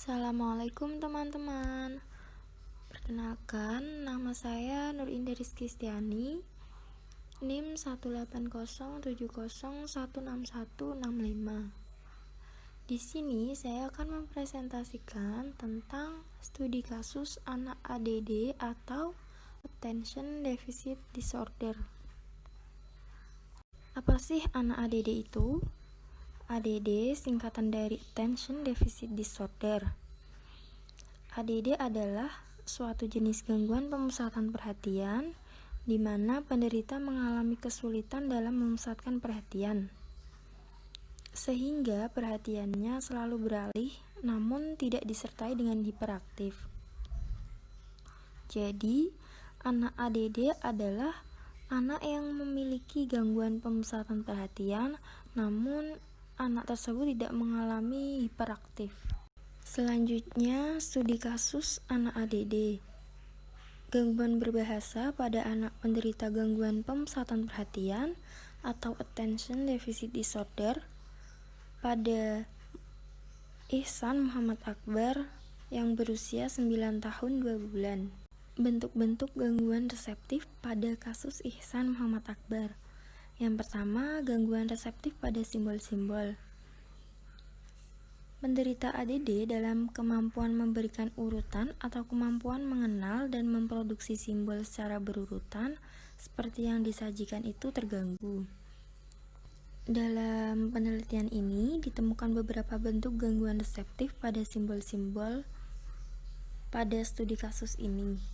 Assalamualaikum teman-teman. Perkenalkan, nama saya Nur Indah Rizky Stiani, NIM 18070166165. Di sini saya akan mempresentasikan tentang studi kasus anak ADD atau Attention Deficit Disorder. Apa sih anak ADD itu? ADD singkatan dari Attention Deficit Disorder. ADD adalah suatu jenis gangguan pemusatan perhatian di mana penderita mengalami kesulitan dalam memusatkan perhatian, sehingga perhatiannya selalu beralih namun tidak disertai dengan hiperaktif. Jadi, anak ADD adalah anak yang memiliki gangguan pemusatan perhatian namun anak tersebut tidak mengalami hiperaktif. Selanjutnya, studi kasus anak ADD. Gangguan berbahasa pada anak penderita gangguan pemusatan perhatian atau Attention Deficit Disorder pada Ihsan Muhammad Akbar yang berusia 9 tahun 2 bulan. Bentuk-bentuk gangguan reseptif pada kasus Ihsan Muhammad Akbar. Yang pertama, gangguan reseptif pada simbol-simbol. Penderita ADD dalam kemampuan memberikan urutan atau kemampuan mengenal dan memproduksi simbol secara berurutan seperti yang disajikan itu terganggu. Dalam penelitian ini ditemukan beberapa bentuk gangguan reseptif pada simbol-simbol pada studi kasus ini.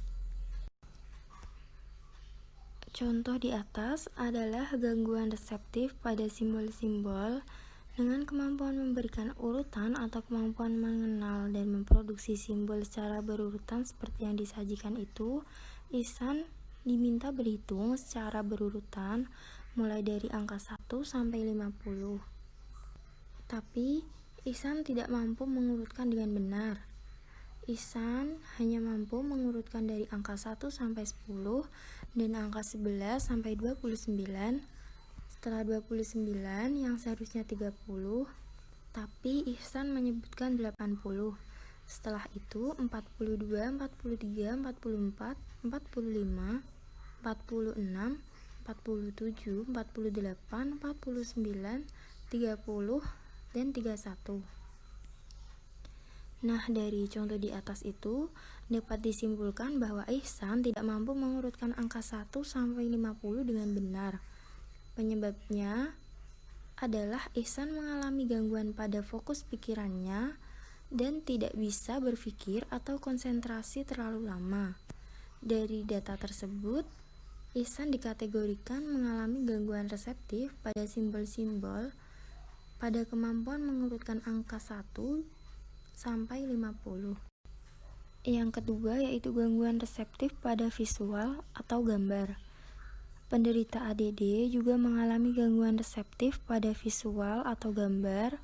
Contoh di atas adalah gangguan reseptif pada simbol-simbol dengan kemampuan memberikan urutan atau kemampuan mengenal dan memproduksi simbol secara berurutan seperti yang disajikan itu. Ihsan diminta berhitung secara berurutan mulai dari angka 1 sampai 50. Tapi Ihsan tidak mampu mengurutkan dengan benar. Ihsan hanya mampu mengurutkan dari angka 1 sampai 10 dan angka 11 sampai 29. Setelah 29 yang seharusnya 30, tapi Ihsan menyebutkan 80. Setelah itu 42, 43, 44, 45, 46, 47, 48, 49, 30, dan 31. Nah, dari contoh di atas itu dapat disimpulkan bahwa Ihsan tidak mampu mengurutkan angka 1 sampai 50 dengan benar. Penyebabnya adalah Ihsan mengalami gangguan pada fokus pikirannya dan tidak bisa berpikir atau konsentrasi terlalu lama. Dari data tersebut, Ihsan dikategorikan mengalami gangguan reseptif pada simbol-simbol pada kemampuan mengurutkan angka 1 sampai 50. Yang kedua yaitu gangguan reseptif pada visual atau gambar. Penderita ADD juga mengalami gangguan reseptif pada visual atau gambar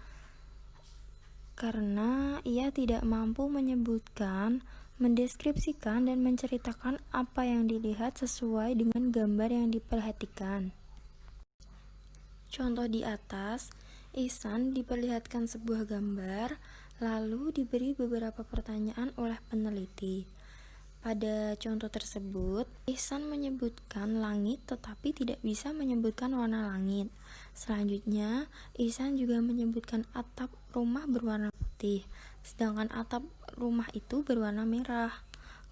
karena ia tidak mampu menyebutkan, mendeskripsikan, dan menceritakan apa yang dilihat sesuai dengan gambar yang diperhatikan. Contoh di atas, Ihsan diperlihatkan sebuah gambar, lalu diberi beberapa pertanyaan oleh peneliti. Pada contoh tersebut, Ihsan menyebutkan langit tetapi tidak bisa menyebutkan warna langit. Selanjutnya, Ihsan juga menyebutkan atap rumah berwarna putih, sedangkan atap rumah itu berwarna merah.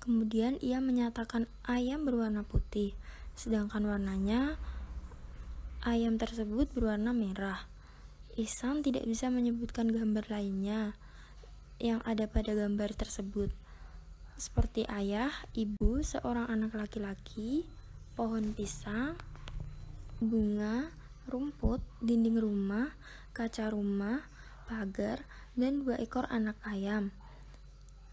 Kemudian ia menyatakan ayam berwarna putih, sedangkan warnanya ayam tersebut berwarna merah. Ihsan tidak bisa menyebutkan gambar lainnya yang ada pada gambar tersebut, seperti ayah, ibu, seorang anak laki-laki, pohon pisang, bunga, rumput, dinding rumah, kaca rumah, pagar, dan 2 ekor anak ayam.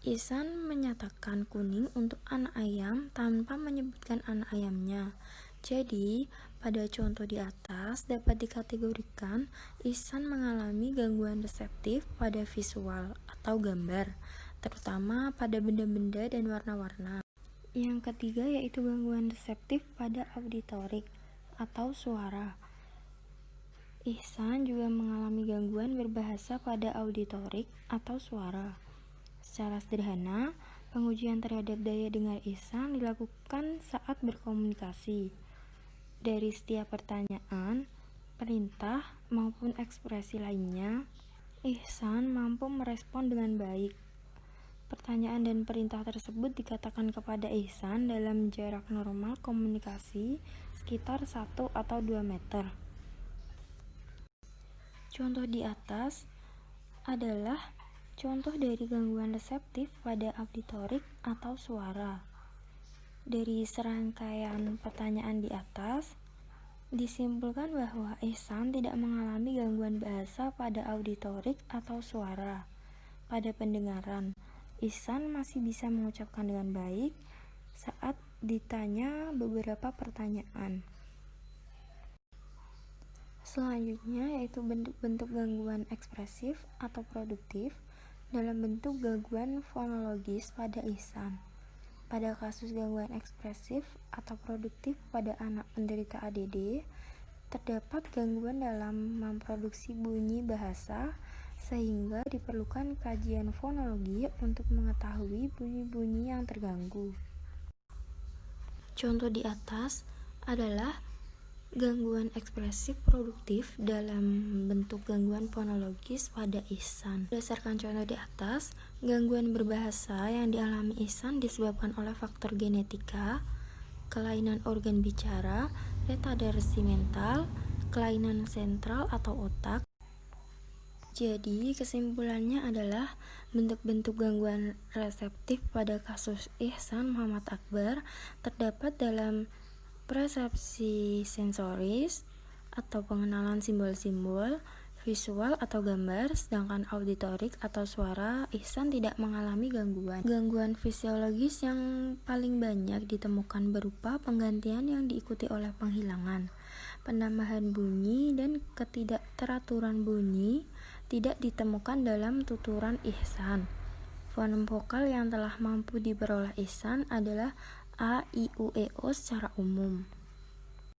Ihsan menyatakan kuning untuk anak ayam tanpa menyebutkan anak ayamnya. Jadi, pada contoh di atas dapat dikategorikan Ihsan mengalami gangguan reseptif pada visual atau gambar, terutama pada benda-benda dan warna-warna. Yang ketiga yaitu gangguan reseptif pada auditorik atau suara. Ihsan juga mengalami gangguan berbahasa pada auditorik atau suara. Secara sederhana, pengujian terhadap daya dengar Ihsan dilakukan saat berkomunikasi. Dari setiap pertanyaan, perintah, maupun ekspresi lainnya, Ihsan mampu merespon dengan baik. Pertanyaan dan perintah tersebut dikatakan kepada Ihsan dalam jarak normal komunikasi sekitar 1 atau 2 meter. Contoh di atas adalah contoh dari gangguan reseptif pada auditorik atau suara. Dari serangkaian pertanyaan di atas, disimpulkan bahwa Ihsan tidak mengalami gangguan bahasa pada auditorik atau suara. Pada pendengaran, Ihsan masih bisa mengucapkan dengan baik saat ditanya beberapa pertanyaan. Selanjutnya yaitu bentuk-bentuk gangguan ekspresif atau produktif dalam bentuk gangguan fonologis pada Ihsan. Pada kasus gangguan ekspresif atau produktif pada anak penderita ADD, terdapat gangguan dalam memproduksi bunyi bahasa sehingga diperlukan kajian fonologi untuk mengetahui bunyi-bunyi yang terganggu. Contoh di atas adalah gangguan ekspresif produktif dalam bentuk gangguan fonologis pada Ihsan. Berdasarkan contoh di atas, gangguan berbahasa yang dialami Ihsan disebabkan oleh faktor genetika, kelainan organ bicara, retardarsi mental, kelainan sentral atau otak. Jadi, kesimpulannya adalah bentuk-bentuk gangguan reseptif pada kasus Ihsan Muhammad Akbar terdapat dalam persepsi sensoris atau pengenalan simbol-simbol, visual atau gambar, sedangkan auditorik atau suara Ihsan tidak mengalami gangguan. Gangguan fisiologis yang paling banyak ditemukan berupa penggantian yang diikuti oleh penghilangan, penambahan bunyi, dan ketidakteraturan bunyi tidak ditemukan dalam tuturan Ihsan. Fonem vokal yang telah mampu diperoleh Ihsan adalah A, I, U, E, O secara umum.